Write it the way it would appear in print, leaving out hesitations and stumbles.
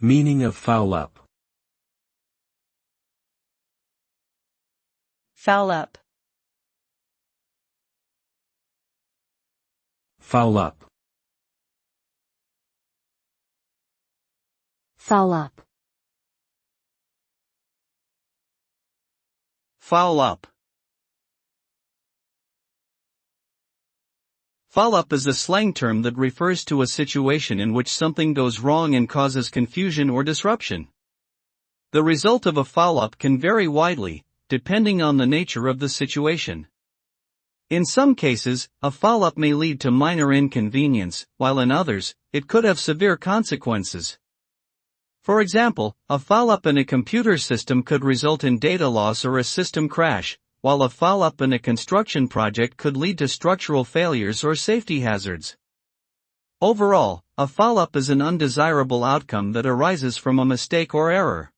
Meaning of foul up. Foul up. Foul up. Foul up. Foul up. Foul up is a slang term that refers to a situation in which something goes wrong and causes confusion or disruption. The result of a foul up can vary widely, depending on the nature of the situation. In some cases, a foul up may lead to minor inconvenience, while in others, it could have severe consequences. For example, a foul up in a computer system could result in data loss or a system crash, while a foul up in a construction project could lead to structural failures or safety hazards. Overall, a foul up is an undesirable outcome that arises from a mistake or error.